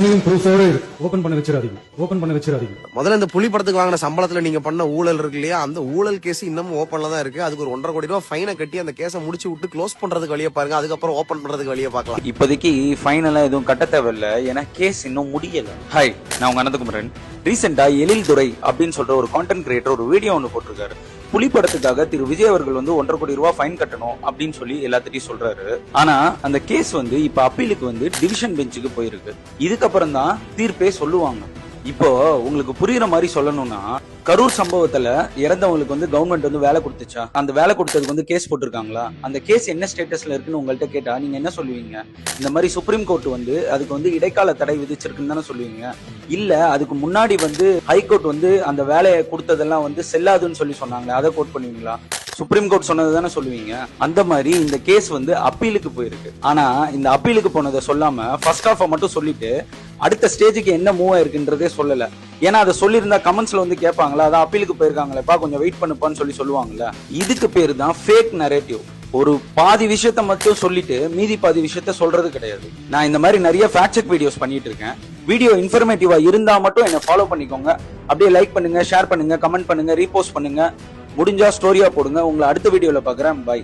Open பண்ண வச்சிராதீங்க. முதல்ல இந்த புலி படத்துக்கு வாங்கின சம்பளத்துல நீங்க பண்ண ஊழல் இருக்கு இல்லையா, அந்த ஊழல் கேஸ் இன்னமும் ஓப்பன்ல தான் இருக்கு. அதுக்கு ஒரு 1.5 கோடி ரூபாய் ஃபைனை கட்டி அந்த கேஸை முடிச்சு விட்டு க்ளோஸ் பண்றதுக்கு வழியை பாருங்க. அதுக்கப்புறம் ஓபன் பண்றதுக்கு வழியை பார்க்கலாம். இப்போதைக்கு ஃபைனலா எதுவும் கட்ட தேவையில்ல, ஏன்னா கேஸ் இன்னும் முடியல. ஹாய், நான் உங்க அனந்தகுமரன். ரீசெண்டா எழில் துரை அப்படின்னு சொல்ற ஒரு கான்டென்ட் கிரியேட்டர் ஒரு வீடியோ ஒன்று போட்டிருக்காரு. புலி படத்துக்காக திரு விஜய் அவர்கள் 1.5 கோடி ரூபாய் ஃபைன் கட்டணும் அப்படின்னு சொல்லி எல்லாத்திட்டையும் சொல்றாரு. ஆனா அந்த கேஸ் இப்ப அப்பீலுக்கு டிவிஷன் பெஞ்சுக்கு போயிருக்கு. இதுக்கப்புறம் தான் தீர்ப்பே சொல்லுவாங்க. இப்போ உங்களுக்கு புரியுற மாதிரி சொல்லணும்னா, கரூர் சம்பவத்துல இறந்தவங்களுக்கு கவர்மெண்ட் வேலை கொடுத்துச்சா? அந்த வேலை கொடுத்ததுக்கு கேஸ் போட்டிருக்காங்களா? அந்த கேஸ் என்ன ஸ்டேட்டஸ்ல இருக்குன்னு உங்கள்கிட்ட கேட்டா நீங்க என்ன சொல்லுவீங்க? இந்த மாதிரி சுப்ரீம் கோர்ட் அதுக்கு இடைக்கால தடை விதிச்சிருக்குன்னு தானே சொல்லுவீங்க. இல்ல அதுக்கு முன்னாடி ஹைகோர்ட் அந்த வேலையை கொடுத்ததெல்லாம் செல்லாதுன்னு சொல்லி சொன்னாங்க, அதை கோட் பண்ணுவீங்களா? சுப்ரீம் கோர்ட் சொன்னது தானே சொல்லுவீங்க. அந்த மாதிரி இந்த கேஸ் அப்பீலுக்கு போயிருக்கு. ஆனா இந்த அப்பீலுக்கு போனதை சொல்லாம ஃபர்ஸ்ட் ஹாஃபை மட்டும் சொல்லிட்டு அடுத்த ஸ்டேஜுக்கு என்ன மூவ் ஆயிருக்குன்றதே சொல்லல. ஏன்னா அதை சொல்லியிருந்தா கமெண்ட்ஸ்ல கேட்பாங்களா, அதான் அப்பீலுக்கு போயிருக்காங்களேப்பா, கொஞ்சம் வெயிட் பண்ணுப்பான்னு சொல்லி சொல்லுவாங்கல்ல. இதுக்கு பேரு தான் ஃபேக் நரேட்டிவ். ஒரு பாதி விஷயத்த மட்டும் சொல்லிட்டு மீதி பாதி விஷயத்த சொல்றது கிடையாது. நான் இந்த மாதிரி நிறைய ஃபேக்ட் செக் வீடியோஸ் பண்ணிட்டு இருக்கேன். வீடியோ இன்ஃபர்மேட்டிவா இருந்தா மட்டும் என்ன ஃபாலோ பண்ணிக்கோங்க. அப்படியே லைக் பண்ணுங்க, ஷேர் பண்ணுங்க, கமெண்ட் பண்ணுங்க, ரீபோஸ்ட் பண்ணுங்க. முடிஞ்சா ஸ்டோரியா போடுங்க. உங்களை அடுத்த வீடியோல பாக்குறேன். பை.